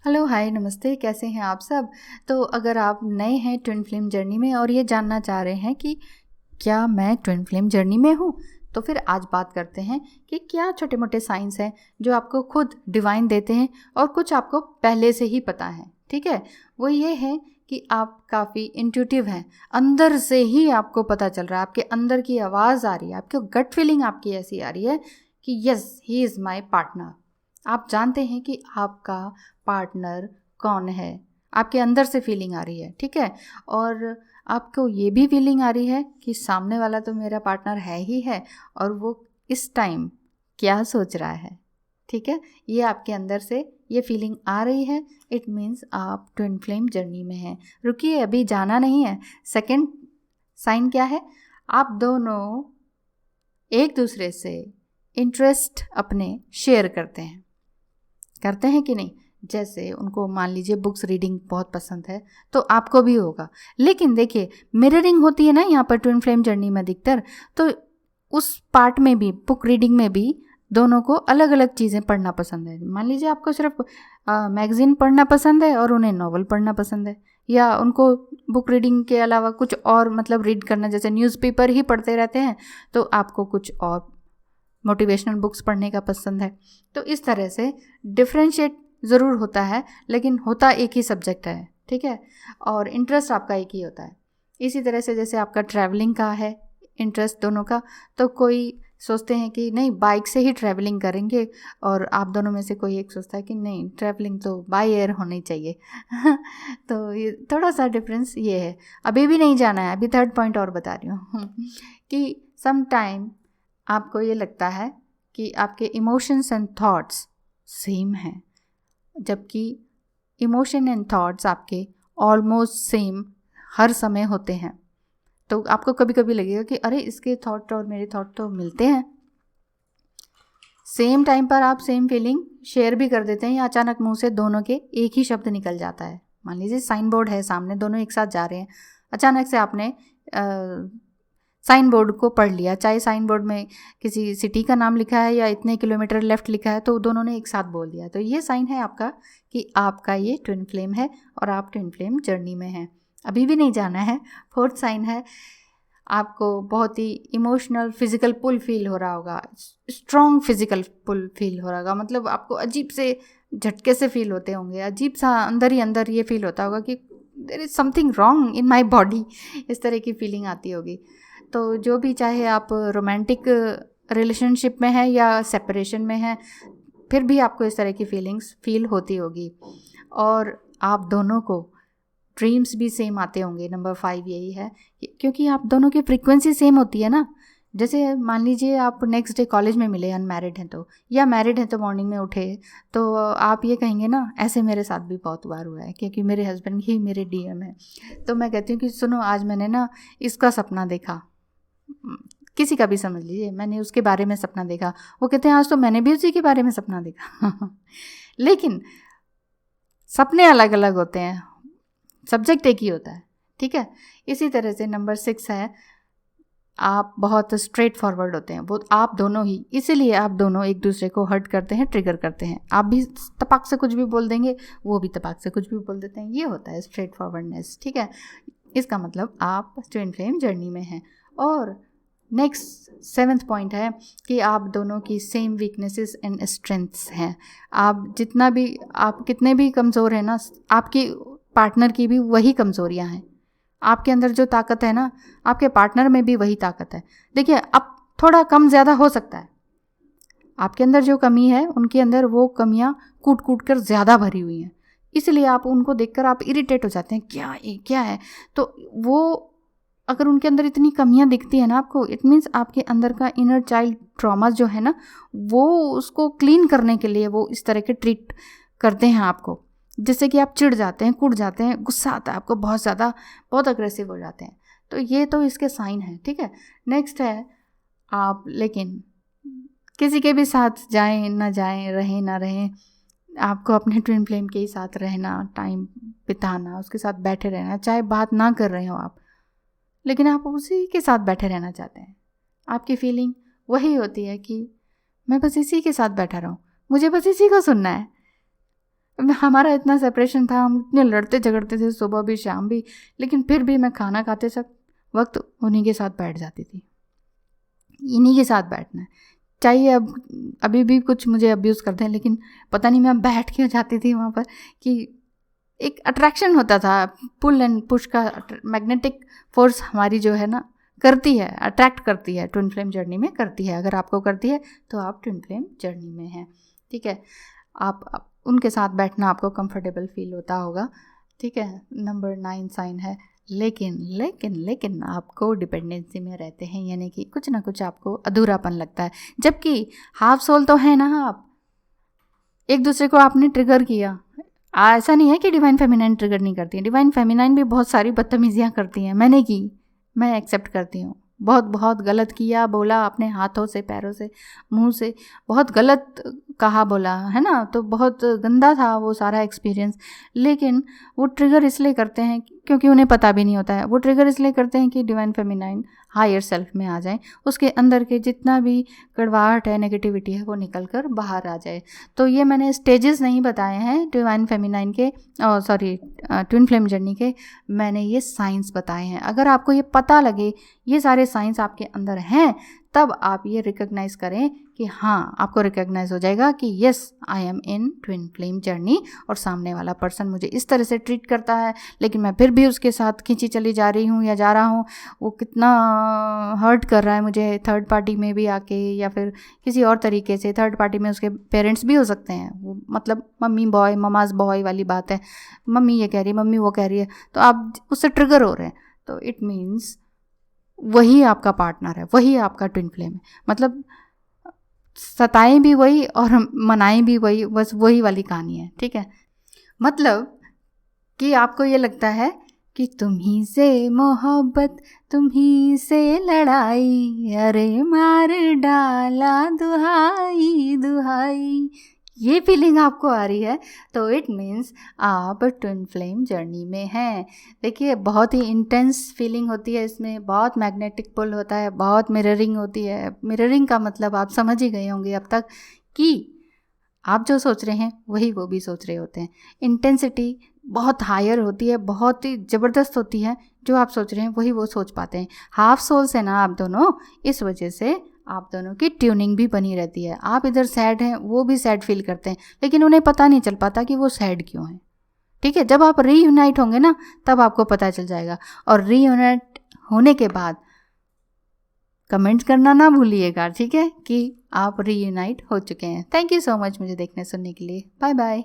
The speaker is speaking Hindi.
हेलो, हाय, नमस्ते। कैसे हैं आप सब? तो अगर आप नए हैं ट्विन फ्लेम जर्नी में और ये जानना चाह रहे हैं कि क्या मैं ट्विन फ्लेम जर्नी में हूँ, तो फिर आज बात करते हैं कि क्या छोटे मोटे साइंस हैं जो आपको खुद डिवाइन देते हैं और कुछ आपको पहले से ही पता है। ठीक है, वो ये है कि आप काफ़ी इंट्यूटिव हैं, अंदर से ही आपको पता चल रहा है, आपके अंदर की आवाज़ आ रही है, आपकी गट फीलिंग आपकी ऐसी आ रही है कि yes, he is my partner. आप जानते हैं कि आपका पार्टनर कौन है, आपके अंदर से फीलिंग आ रही है। ठीक है, और आपको ये भी फीलिंग आ रही है कि सामने वाला तो मेरा पार्टनर है ही है और वो इस टाइम क्या सोच रहा है। ठीक है, ये आपके अंदर से ये फीलिंग आ रही है, इट मीन्स आप ट्विन फ्लेम जर्नी में हैं। रुकिए, अभी जाना नहीं है। सेकंड साइन क्या है? आप दोनों एक दूसरे से इंटरेस्ट अपने शेयर करते हैं कि नहीं? जैसे उनको मान लीजिए बुक्स रीडिंग बहुत पसंद है तो आपको भी होगा, लेकिन देखिए मिररिंग होती है ना यहाँ पर ट्विन फ्लेम जर्नी में अधिकतर, तो उस पार्ट में भी, बुक रीडिंग में भी दोनों को अलग अलग चीज़ें पढ़ना पसंद है। मान लीजिए आपको सिर्फ मैगज़ीन पढ़ना पसंद है और उन्हें नॉवल पढ़ना पसंद है, या उनको बुक रीडिंग के अलावा कुछ और मतलब रीड करना, जैसे न्यूज़पेपर ही पढ़ते रहते हैं तो आपको कुछ और मोटिवेशनल बुक्स पढ़ने का पसंद है। तो इस तरह से डिफ्रेंशिएट ज़रूर होता है, लेकिन होता एक ही सब्जेक्ट है। ठीक है, और इंटरेस्ट आपका एक ही होता है। इसी तरह से जैसे आपका ट्रैवलिंग का है इंटरेस्ट दोनों का, तो कोई सोचते हैं कि नहीं बाइक से ही ट्रैवलिंग करेंगे, और आप दोनों में से कोई एक सोचता है कि नहीं ट्रैवलिंग तो बाय एयर होनी चाहिए। तो ये थोड़ा सा डिफरेंस ये है। अभी भी नहीं जाना है, अभी थर्ड पॉइंट और बता रही हूँ कि सम टाइम आपको ये लगता है कि आपके इमोशंस एंड थॉट्स सेम हैं, जबकि इमोशन एंड थॉट्स आपके ऑलमोस्ट सेम हर समय होते हैं। तो आपको कभी कभी लगेगा कि अरे इसके थॉट और मेरे थॉट तो मिलते हैं। सेम टाइम पर आप सेम फीलिंग शेयर भी कर देते हैं, या अचानक मुंह से दोनों के एक ही शब्द निकल जाता है। मान लीजिए साइन बोर्ड है सामने, दोनों एक साथ जा रहे हैं, अचानक से आपने साइन बोर्ड को पढ़ लिया, चाहे साइन बोर्ड में किसी सिटी का नाम लिखा है या इतने किलोमीटर लेफ्ट लिखा है, तो दोनों ने एक साथ बोल दिया। तो ये साइन है आपका कि आपका ये ट्विन फ्लेम है और आप ट्विन फ्लेम जर्नी में हैं। अभी भी नहीं जाना है। फोर्थ साइन है, आपको बहुत ही इमोशनल फिजिकल पुल फील हो रहा होगा, स्ट्रॉन्ग फिजिकल पुल फील हो रहा होगा, मतलब आपको अजीब से झटके से फील होते होंगे, अजीब सा अंदर ही अंदर ये फील होता होगा कि there is something wrong in my body, इस तरह की फीलिंग आती होगी। तो जो भी, चाहे आप रोमांटिक रिलेशनशिप में हैं या सेपरेशन में हैं, फिर भी आपको इस तरह की फीलिंग्स फील होती होगी। और आप दोनों को ड्रीम्स भी सेम आते होंगे। नंबर 5 यही है क्योंकि आप दोनों की फ्रीक्वेंसी सेम होती है ना। जैसे मान लीजिए आप नेक्स्ट डे कॉलेज में मिले, अनमैरिड हैं तो, या मैरिड हैं तो मॉर्निंग में उठे, तो आप ये कहेंगे ना, ऐसे मेरे साथ भी बहुत बार हुआ है क्योंकि मेरे हस्बैंड ही मेरे डीएम है। तो मैं कहती हूँ कि सुनो, आज मैंने ना इसका सपना देखा, किसी का भी समझ लीजिए, मैंने उसके बारे में सपना देखा। वो कहते हैं आज तो मैंने भी उसी के बारे में सपना देखा। लेकिन सपने अलग अलग होते हैं, सब्जेक्ट एक ही होता है। ठीक है, इसी तरह से नंबर 6 है, आप बहुत स्ट्रेट फॉरवर्ड होते हैं, वो आप दोनों ही, इसीलिए आप दोनों एक दूसरे को हर्ट करते हैं, ट्रिगर करते हैं। आप भी तपाक से कुछ भी बोल देंगे, वो भी तपाक से कुछ भी बोल देते हैं। ये होता है स्ट्रेट फॉरवर्डनेस। ठीक है, इसका मतलब आप ट्विन फ्लेम जर्नी में हैं। और नेक्स्ट 7th पॉइंट है कि आप दोनों की सेम वीकनेसेस एंड स्ट्रेंथ्स हैं। आप जितना भी, आप कितने भी कमज़ोर हैं ना, आपकी पार्टनर की भी वही कमज़ोरियां हैं। आपके अंदर जो ताकत है ना, आपके पार्टनर में भी वही ताकत है। देखिए, अब थोड़ा कम ज़्यादा हो सकता है, आपके अंदर जो कमी है उनके अंदर वो कमियां कूट कूट कर ज़्यादा भरी हुई हैं, इसलिए आप उनको देखकर आप इरिटेट हो जाते हैं, क्या है। तो वो, अगर उनके अंदर इतनी कमियां दिखती है ना आपको, इट मीन्स आपके अंदर का इनर चाइल्ड ट्रॉमा जो है ना, वो उसको क्लीन करने के लिए वो इस तरह के ट्रीट करते हैं आपको, जिससे कि आप चिढ़ जाते हैं, कुड़ जाते हैं, गुस्सा आता है आपको बहुत ज़्यादा, बहुत अग्रेसिव हो जाते हैं। तो ये तो इसके साइन है। ठीक है, नेक्स्ट है, आप लेकिन किसी के भी साथ जाएं ना जाएं, रहें ना रहें, आपको अपने ट्विन फ्लेम के ही साथ रहना, टाइम बिताना, उसके साथ बैठे रहना, चाहे बात ना कर रहे हो आप, लेकिन आप उसी के साथ बैठे रहना चाहते हैं। आपकी फीलिंग वही होती है कि मैं बस इसी के साथ बैठा रहूं, मुझे बस इसी को सुनना है। हमारा इतना सेपरेशन था, हम इतने लड़ते झगड़ते थे सुबह भी शाम भी, लेकिन फिर भी मैं खाना खाते वक्त उन्हीं के साथ बैठ जाती थी। इन्हीं के साथ बैठना है, चाहिए अब अभी भी कुछ मुझे अब्यूज़ करते हैं, लेकिन पता नहीं मैं बैठ क्यों जाती थी वहाँ पर, कि एक अट्रैक्शन होता था, पुल एंड पुश का मैग्नेटिक फोर्स हमारी जो है ना करती है, अट्रैक्ट करती है, ट्विन फ्लेम जर्नी में करती है। अगर आपको करती है तो आप ट्विन फ्लेम जर्नी में हैं, ठीक है। आप उनके साथ बैठना आपको कंफर्टेबल फील होता होगा, ठीक है। नंबर 9 साइन है लेकिन लेकिन लेकिन आपको डिपेंडेंसी में रहते हैं, यानी कि कुछ ना कुछ आपको अधूरापन लगता है, जबकि हाफ सोल तो है ना, आप एक दूसरे को आपने ट्रिगर किया। ऐसा नहीं है कि डिवाइन फेमिनाइन ट्रिगर नहीं करती है, डिवाइन फेमिनाइन भी बहुत सारी बदतमीजियाँ करती हैं, मैंने की, मैं एक्सेप्ट करती हूँ। बहुत बहुत गलत किया, बोला अपने हाथों से, पैरों से, मुंह से, बहुत गलत कहा बोला है ना, तो बहुत गंदा था वो सारा एक्सपीरियंस। लेकिन वो ट्रिगर इसलिए करते हैं क्योंकि उन्हें पता भी नहीं होता है, वो ट्रिगर इसलिए करते हैं कि डिवाइन फेमिनाइन हायर सेल्फ में आ जाए, उसके अंदर के जितना भी कड़वाहट है, नेगेटिविटी है, वो निकल कर बाहर आ जाए। तो ये मैंने स्टेजेस नहीं बताए हैं डिवाइन फेमिनाइन के, सॉरी ट्विन फ्लेम जर्नी के, मैंने ये साइंस बताए हैं। अगर आपको ये पता लगे ये सारे साइंस आपके अंदर हैं, तब आप ये रिकॉग्नाइज करें कि हाँ, आपको रिकॉग्नाइज हो जाएगा कि yes I am in twin flame journey, और सामने वाला पर्सन मुझे इस तरह से ट्रीट करता है, लेकिन मैं फिर भी उसके साथ खींची चली जा रही हूँ या जा रहा हूँ, वो कितना हर्ट कर रहा है मुझे, थर्ड पार्टी में भी आके या फिर किसी और तरीके से। थर्ड पार्टी में उसके पेरेंट्स भी हो सकते हैं, वो मतलब मम्मी बॉय, ममाज बॉय वाली बात है, मम्मी ये कह रही है, मम्मी वो कह रही है, तो आप उससे ट्रिगर हो रहे हैं, तो इट मीन्स वही आपका पार्टनर है, वही आपका ट्विन फ्लेम है। मतलब सताएं भी वही और मनाएं भी वही, बस वही वाली कहानी है, ठीक है। मतलब कि आपको ये लगता है कि तुम्ही से मोहब्बत, तुम्ही से लड़ाई, अरे मार डाला दुहाई दुहाई, ये फीलिंग आपको आ रही है, तो इट मीन्स आप ट्विन फ्लेम जर्नी में हैं। देखिए बहुत ही इंटेंस फीलिंग होती है इसमें, बहुत मैग्नेटिक पुल होता है, बहुत मिररिंग होती है। मिररिंग का मतलब आप समझ ही गए होंगे अब तक कि आप जो सोच रहे हैं वही वो भी सोच रहे होते हैं। इंटेंसिटी बहुत हायर होती है, बहुत ही ज़बरदस्त होती है, जो आप सोच रहे हैं वही वो सोच पाते हैं। हाफ सोल से ना आप दोनों, इस वजह से आप दोनों की ट्यूनिंग भी बनी रहती है। आप इधर सैड हैं, वो भी सैड फील करते हैं, लेकिन उन्हें पता नहीं चल पाता कि वो सैड क्यों हैं, ठीक है। जब आप रीयूनाइट होंगे ना, तब आपको पता चल जाएगा। और रीयूनाइट होने के बाद कमेंट करना ना भूलिएगा, ठीक है, कि आप रीयूनाइट हो चुके हैं। थैंक यू सो मच मुझे देखने सुनने के लिए। Bye bye.